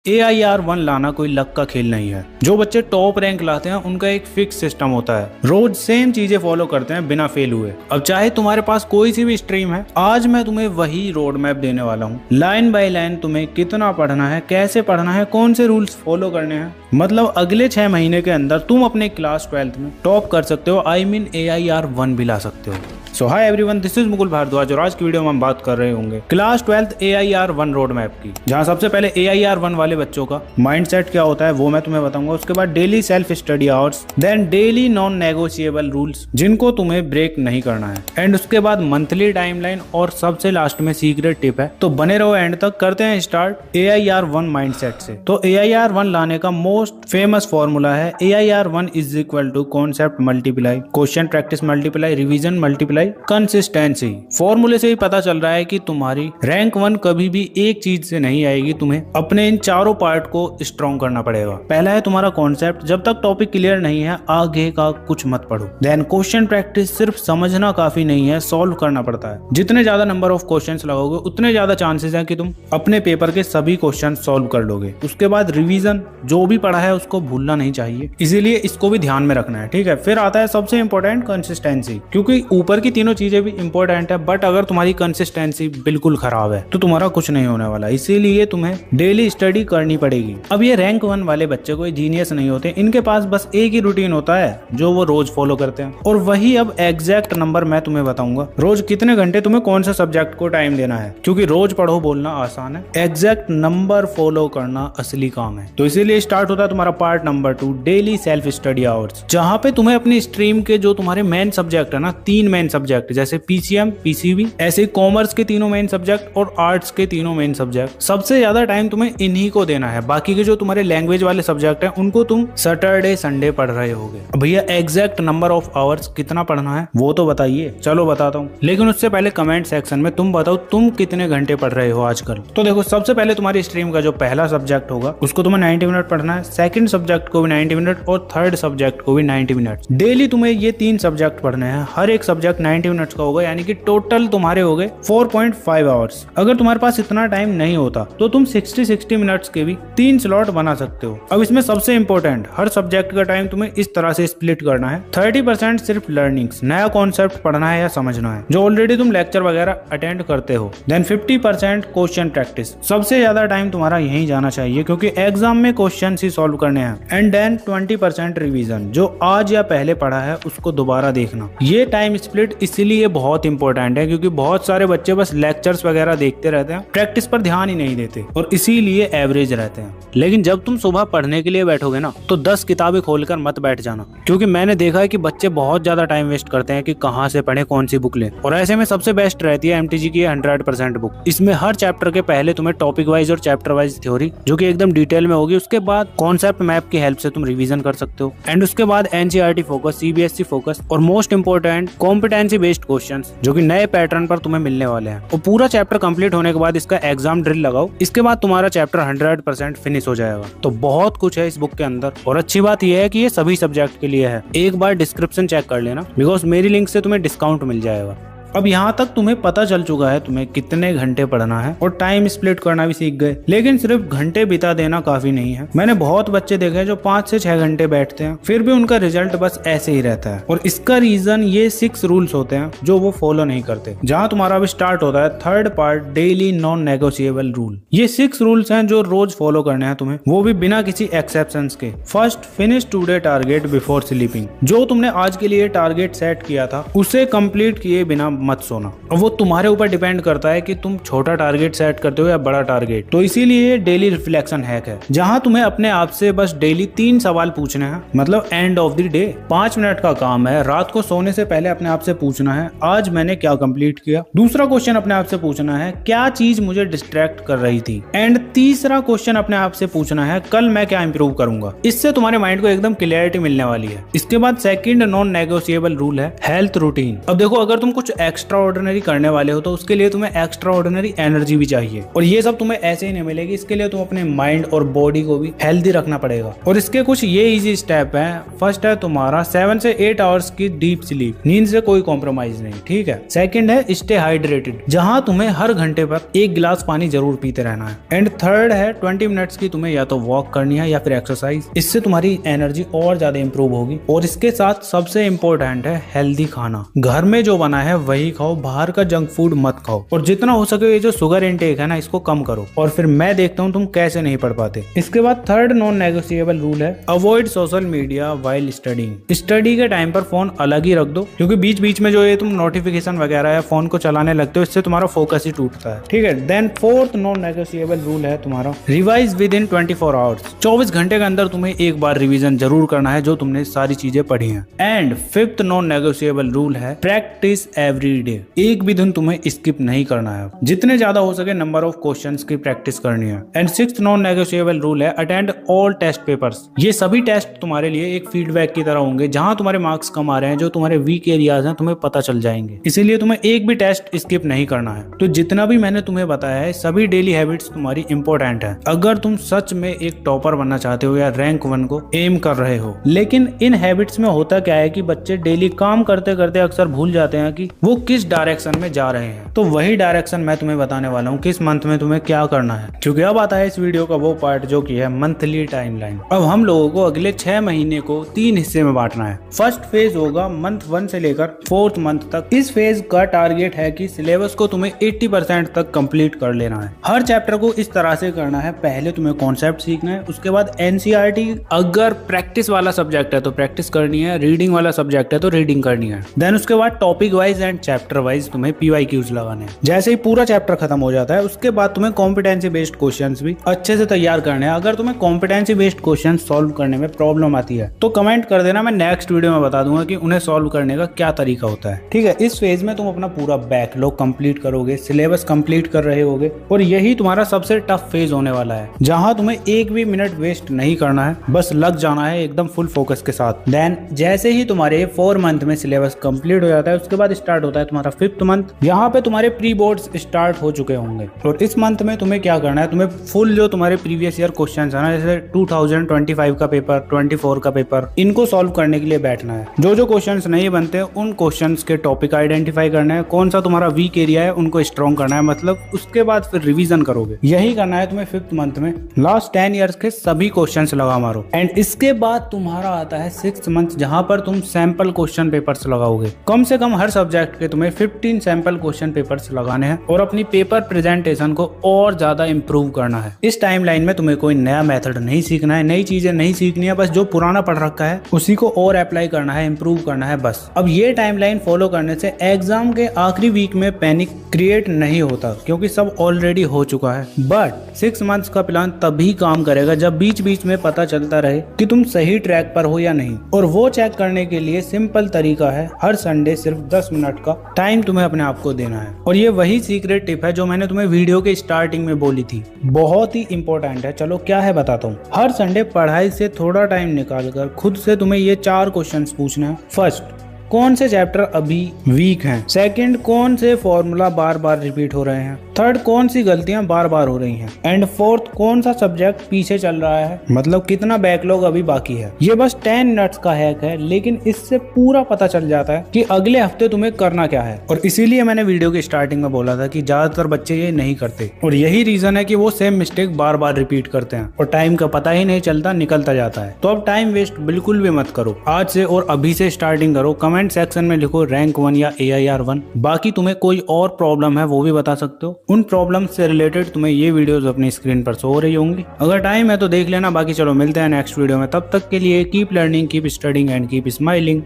AIR-1 लाना कोई luck का खेल नहीं है। जो बच्चे टॉप रैंक लाते हैं उनका एक फिक्स सिस्टम होता है, रोज सेम चीजें फॉलो करते हैं बिना फेल हुए। अब चाहे तुम्हारे पास कोई सी भी स्ट्रीम है, आज मैं तुम्हें वही रोड मैप देने वाला हूँ। लाइन बाय लाइन तुम्हें कितना पढ़ना है, कैसे पढ़ना है, कौन से रूल्स फॉलो करने हैं। मतलब अगले 6 महीने के अंदर तुम अपने क्लास 12th में टॉप कर सकते हो। I mean AIR-1 भी ला सकते हो। So hi everyone, this is Mukul Bhardwaj और आज की वीडियो में हम बात कर रहे होंगे class 12th AIR-1 road map की, जहां सबसे पहले AIR-1 वाले बच्चों का माइंडसेट क्या होता है वो मैं तुम्हें बताऊंगा। उसके बाद daily self study hours, then daily non negotiable rules जिनको तुम्हें ब्रेक नहीं करना है, एंड उसके बाद मंथली टाइमलाइन और सबसे लास्ट में सीक्रेट टिप है। तो बने रहो एंड तक। करते हैं स्टार्ट AIR-1 माइंडसेट से। तो AIR-1 लाने का मोस्ट फेमस फॉर्मूला है AIR-1 is equal to concept multiply, question practice multiply, revision multiply, consistency. फॉर्मूले से ही पता चल रहा है कि तुम्हारी रैंक 1 कभी भी एक चीज से नहीं आएगी, तुम्हें अपने इन चारों पार्ट को स्ट्रॉन्ग करना पड़ेगा। पहला है तुम्हारा कॉन्सेप्ट, जब तक टॉपिक क्लियर नहीं है आगे का कुछ मत पढ़ो। देन क्वेश्चन प्रैक्टिस, सिर्फ समझना काफी नहीं है, सॉल्व करना पड़ता है। जितने ज्यादा नंबर ऑफ क्वेश्चंस लगाओगे उतने ज्यादा चांसेस है कि तुम अपने पेपर के सभी क्वेश्चन सॉल्व कर लोगे। उसके बाद रिवीजन, जो भी पढ़ा है उसको भूलना नहीं चाहिए, इसीलिए इसको भी ध्यान में रखना है, ठीक है। फिर आता है सबसे इंपॉर्टेंट कंसिस्टेंसी, क्योंकि ऊपर की तीनों चीजें भी इंपॉर्टेंट है, बट अगर तुम्हारी कंसिस्टेंसी बिल्कुल खराब है तो तुम्हारा कुछ नहीं होने वाला। इसीलिए तुम्हें डेली स्टडी करनी पड़ेगी। अब ये रैंक 1 वाले बच्चे कोई जीनियस नहीं होते, इनके पास बस एक ही रूटीन होता है जो वो रोज फॉलो करते हैं, और वही अब एग्जैक्ट नंबर मैं तुम्हें बताऊंगा। रोज कितने घंटे तुम्हें कौन सा सब्जेक्ट को टाइम देना है, क्योंकि रोज पढ़ो बोलना आसान है, एग्जैक्ट नंबर फॉलो करना असली काम है। तो इसीलिए स्टार्ट होता है तुम्हारा part number 2, daily self study hours, जहां पे तुम्हें अपनी स्ट्रीम के जो तुम्हारे मेन सब्जेक्ट है ना, 3 मेन सब्जेक्ट जैसे PCM, PCB, ऐसे कॉमर्स के तीनों मेन सब्जेक्ट और आर्ट्स के तीनों मेन सब्जेक्ट, सबसे ज्यादा टाइम तुम्हें इन्हीं को देना है। बाकी के जो तुम्हारे लैंग्वेज वाले सब्जेक्ट हैं उनको तुम सैटरडे संडे पढ़ रहे होगे। भैया एग्जैक्ट नंबर ऑफ आवर्स कितना पढ़ना है वो तो बताइए। चलो बताता हूँ, लेकिन उससे पहले कमेंट सेक्शन में तुम बताओ तुम कितने घंटे पढ़ रहे हो आजकल। तो देखो, सबसे पहले तुम्हारी स्ट्रीम का जो पहला सब्जेक्ट होगा उसको तुम्हें 90 मिनट पढ़ना है, सेकंड सब्जेक्ट को भी 90 मिनट और थर्ड सब्जेक्ट को भी 90 मिनट। डेली तुम्हें ये 3 सब्जेक्ट पढ़ने हैं, हर एक सब्जेक्ट 90 मिनट्स का होगा, यानी कि टोटल तुम्हारे हो गए 4.5 आवर्स। अगर तुम्हारे पास इतना टाइम नहीं होता तो तुम 60 मिनट्स के भी 3 स्लॉट बना सकते हो। अब इसमें सबसे इंपॉर्टेंट, हर सब्जेक्ट का टाइम तुम्हें इस तरह से स्प्लिट करना है। 30% सिर्फ लर्निंग्स, नया कॉन्सेप्ट पढ़ना है या समझना है जो ऑलरेडी तुम लेक्चर वगैरह अटेंड करते हो। देन 50% क्वेश्चन प्रैक्टिस, सबसे ज्यादा टाइम तुम्हारा यहीं जाना चाहिए क्योंकि एग्जाम में क्वेश्चन ही सॉल्व करने हैं। एंड देन 20% रिवीजन, जो आज या पहले पढ़ा है उसको दोबारा देखना। ये टाइम स्प्लिट इसलिए बहुत इंपॉर्टेंट है क्योंकि बहुत सारे बच्चे बस लेक्चर्स वगैरह देखते रहते हैं, प्रैक्टिस पर ध्यान ही नहीं देते और इसीलिए एवरेज रहते हैं। लेकिन जब तुम सुबह पढ़ने के लिए बैठोगे ना तो 10 किताबें खोलकर मत बैठ जाना, क्योंकि मैंने देखा है कि बच्चे बहुत ज्यादा टाइम वेस्ट करते हैं कि कहां से पढ़े, कौन सी बुक लें। और ऐसे में सबसे बेस्ट रहती है MTG की 100% बुक। इसमें हर चैप्टर के पहले तुम्हें टॉपिक वाइज और चैप्टर वाइज थ्योरी जो कि एकदम डिटेल में होगी, उसके बाद कॉन्सेप्ट मैप की हेल्प से तुम रिवीजन कर सकते हो, एंड उसके बाद NCERT फोकस, CBSE फोकस और most important competency based questions जो कि नए पैटर्न पर तुम्हें मिलने वाले हैं। और पूरा चैप्टर कंप्लीट होने के बाद इसका एग्जाम ड्रिल लगाओ, इसके बाद तुम्हारा चैप्टर 100% फिनिश हो जाएगा। तो बहुत कुछ है इस बुक के अंदर, और अच्छी बात यह है कि ये सभी सब्जेक्ट के लिए है। एक बार डिस्क्रिप्शन चेक कर लेना, बिकॉज मेरी लिंक से तुम्हें डिस्काउंट मिल जाएगा। अब यहाँ तक तुम्हें पता चल चुका है तुम्हें कितने घंटे पढ़ना है और टाइम स्प्लिट करना भी सीख गए, लेकिन सिर्फ घंटे बिता देना काफी नहीं है। मैंने बहुत बच्चे देखे हैं जो 5 से 6 घंटे बैठते हैं, फिर भी उनका रिजल्ट बस ऐसे ही रहता है। और इसका रीजन ये 6 रूल्स होते हैं जो वो फॉलो नहीं करते। जहाँ तुम्हारा अभी स्टार्ट होता है third part, daily non negotiable rule. ये 6 रूल्स हैं जो रोज फॉलो करने हैं तुम्हें, वो भी बिना किसी एक्सेप्शंस के। First, finish today target before sleeping. जो तुमने आज के लिए टारगेट सेट किया था उसे कंप्लीट किए बिना मत सोना। और वो तुम्हारे ऊपर डिपेंड करता है कि तुम छोटा टारगेट सेट करते हो या बड़ा टारगेट। तो इसीलिए ये डेली रिफ्लेक्शन हैक है, जहां तुम्हें अपने आप से बस डेली 3 सवाल पूछने हैं, मतलब end of the day 5 minute का काम है। रात को सोने से पहले अपने आप से पूछना है आज मैंने क्या कंप्लीट किया। दूसरा क्वेश्चन अपने आप से पूछना है क्या चीज मुझे डिस्ट्रैक्ट कर रही थी। एंड तीसरा क्वेश्चन अपने आप से पूछना है कल मैं क्या इंप्रूव करूंगा। इससे तुम्हारे माइंड को एकदम क्लियरिटी मिलने वाली है। इसके बाद सेकंड नॉन नेगोशिएबल रूल है हेल्थ रूटीन। अब देखो, अगर तुम कुछ एक्स्ट्रा ऑर्डिनरी करने वाले हो तो उसके लिए तुम्हें एक्स्ट्रा ऑर्डिनरी एनर्जी भी चाहिए, और ये सब तुम्हें ऐसे ही नहीं मिलेगी। इसके लिए तुम अपने माइंड और बॉडी को भी हेल्दी रखना पड़ेगा, और इसके कुछ ये इजी स्टेप हैं। फर्स्ट है तुम्हारा 7 से 8 आवर्स की डीप स्लीप, नींद से कोई कॉम्प्रोमाइज नहीं, ठीक है। सेकंड है स्टे हाइड्रेटेड, जहां तुम्हें हर घंटे पर 1 गिलास पानी जरूर पीते रहना है। एंड थर्ड है 20 मिनट्स की तुम्हें या तो वॉक करनी है या फिर एक्सरसाइज, इससे तुम्हारी एनर्जी और ज्यादा इंप्रूव होगी। और इसके साथ सबसे इम्पोर्टेंट है हेल्दी खाना, घर में जो बना है वही खाओ, बाहर का जंक फूड मत खाओ, और जितना हो सके ये जो शुगर इनटेक है ना इसको कम करो। और फिर मैं देखता हूँ तुम कैसे नहीं पढ़ पाते। इसके बाद थर्ड नॉन नेगोशिएबल रूल है avoid social media while studying. Study के टाइम पर फोन अलग ही रख दो, क्योंकि बीच बीच में जो ये तुम नोटिफिकेशन वगैरह या फोन को चलाने लगते हो इससे तुम्हारा फोकस ही टूटता है, ठीक है। Then fourth non negotiable rule है तुम्हारा रिवाइज विद इन 24 आवर्स। 24 घंटे के अंदर तुम्हें एक बार रिवीजन जरूर करना है जो तुमने सारी चीजें पढ़ी हैं। And fifth non negotiable rule है प्रैक्टिस एवरी डे। एक भी दिन तुम्हें स्किप नहीं करना है, जितने ज्यादा हो सके नंबर ऑफ क्वेश्चंस की प्रैक्टिस करनी है। And sixth non negotiable rule है अटेंड ऑल टेस्ट पेपर्स। ये सभी टेस्ट तुम्हारे लिए एक फीडबैक की तरह होंगे, जहां तुम्हारे मार्क्स कम आ रहे हैं, जो तुम्हारे वीक एरियाज हैं तुम्हें पता चल जाएंगे, इसीलिए तुम्हें एक भी टेस्ट स्किप नहीं करना है। तो जितना भी मैंने तुम्हें बताया है सभी डेली हैबिट्स तुम्हारी इंपॉर्टेंट है, अगर तुम सच में एक टॉपर बनना चाहते हो या रैंक 1 को एम कर रहे हो। लेकिन इन हैबिट्स में होता क्या है कि बच्चे डेली काम करते करते अक्सर भूल जाते हैं कि वो किस डायरेक्शन में जा रहे हैं। तो वही डायरेक्शन मैं तुम्हें बताने वाला हूँ किस मंथ में तुम्हें क्या करना है, क्योंकि अब आता है इस वीडियो का वो पार्ट जो कि है मंथली टाइमलाइन। अब हम लोगों को अगले 6 महीने को 3 हिस्से में बांटना है। फर्स्ट फेज होगा मंथ 1 से लेकर 4th मंथ तक। इस फेज का टारगेट है कि सिलेबस को तुम्हें 80% तक कंप्लीट कर लेना है। हर चैप्टर को इस तरह से करना है, पहले तुम्हें कॉन्सेप्ट सीखना है, उसके बाद एनसीईआरटी, अगर प्रैक्टिस वाला सब्जेक्ट है तो प्रैक्टिस करनी है, रीडिंग वाला सब्जेक्ट है तो रीडिंग करनी है। देन उसके बाद topic wise and chapter wise तुम्हें PYQs लगाने हैं। जैसे ही पूरा चैप्टर खत्म हो जाता है उसके बाद तुम्हें कॉम्पिटेंसी बेस्ड क्वेश्चंस भी अच्छे से तैयार करने हैं। अगर तुम्हें कॉम्पिटेंसी बेस्ड क्वेश्चन सॉल्व करने में प्रॉब्लम आती है तो कमेंट कर देना, मैं नेक्स्ट वीडियो में बता दूंगा कि उन्हें सॉल्व करने का क्या तरीका होता है, ठीक है। इस फेज में तुम अपना पूरा बैकलॉग कंप्लीट करोगे, सिलेबस कंप्लीट कर रहे होगे, और यही तुम्हारा सबसे टफ फेज होने वाला है, जहां तुम्हें एक भी मिनट वेस्ट नहीं करना है, बस लग जाना है एकदम फुल फोकस के साथ। देन जैसे ही तुम्हारे 4 मंथ में सिलेबस कंप्लीट हो जाता है उसके बाद स्टार्ट होता है तुम्हारा 5th मंथ। यहाँ पे तुम्हारे प्री बोर्ड्स स्टार्ट हो चुके होंगे, और इस मंथ में तुम्हें क्या करना है, तुम्हें फुल जो तुम्हारे प्रीवियस ईयर क्वेश्चन है ना, जैसे 2025 का पेपर, 24 का पेपर, इनको सॉल्व करने के लिए बैठना है। जो जो क्वेश्चंस नहीं बनते उन क्वेश्चंस के टॉपिक आइडेंटिफाई करना है, कौन सा तुम्हारा वीक एरिया है उनको स्ट्रॉन्ग करना है, मतलब उसके बाद फिर रिवीजन करोगे। यही करना है तुम्हें 5th मंथ में। लास्ट 10 इयर्स के सभी क्वेश्चंस लगा मारो। एंड इसके बाद तुम्हारा आता है 6th मंथ, जहां पर तुम सैंपल क्वेश्चन पेपर्स लगाओगे। कम से कम हर सब्जेक्ट के तुम्हें 15 सैंपल क्वेश्चन पेपर्स लगाने हैं, और अपनी पेपर प्रेजेंटेशन को और ज्यादा इंप्रूव करना है। इस टाइमलाइन में तुम्हें कोई नया मेथड नहीं सीखना है, नई चीजें नहीं सीखनी है, बस जो पुराना पढ़ रखा है उसी को और अप्लाई करना है, इंप्रूव करना है बस। अब ये टाइमलाइन फॉलो करने से एग्जाम के आखिरी वीक में पैनिक क्रिएट नहीं होता, क्योंकि सब ऑलरेडी हो चुका है। बट 6 मंथ्स का प्लान तभी काम करेगा जब बीच बीच में पता चलता रहे कि तुम सही ट्रैक पर हो या नहीं, और वो चेक करने के लिए सिंपल तरीका है, हर संडे सिर्फ 10 मिनट का टाइम तुम्हें अपने आप को देना है। और ये वही सीक्रेट टिप है जो मैंने तुम्हें वीडियो के स्टार्टिंग में बोली थी, बहुत ही इंपॉर्टेंट है। चलो क्या है बताता हूँ। हर संडे पढ़ाई से थोड़ा टाइम निकालकर खुद से तुम्हें ये 4 क्वेश्चंस पूछना है। फर्स्ट, कौन से चैप्टर अभी वीक हैं। सेकंड, कौन से फॉर्मूला बार बार रिपीट हो रहे हैं। थर्ड, कौन सी गलतियां बार बार हो रही हैं। एंड फोर्थ, कौन सा सब्जेक्ट पीछे चल रहा है, मतलब कितना बैकलॉग अभी बाकी है। ये बस 10 मिनट्स का हैक है, लेकिन इससे पूरा पता चल जाता है कि अगले हफ्ते तुम्हें करना क्या है। और इसीलिए मैंने वीडियो के स्टार्टिंग में बोला था कि ज्यादातर बच्चे ये नहीं करते, और यही रीजन है कि वो सेम मिस्टेक बार बार रिपीट करते हैं और टाइम का पता ही नहीं चलता, निकलता जाता है। तो अब टाइम वेस्ट बिल्कुल भी मत करो, आज से और अभी से स्टार्टिंग करो। कमेंट सेक्शन में लिखो रैंक 1 या AIR 1। बाकी तुम्हें कोई और प्रॉब्लम है वो भी बता सकते हो, उन प्रॉब्लम से रिलेटेड तुम्हें ये वीडियोस अपनी स्क्रीन पर शो हो रही होंगी। अगर टाइम है तो देख लेना, बाकी चलो मिलते हैं नेक्स्ट वीडियो में। तब तक के लिए keep learning, keep studying and keep smiling.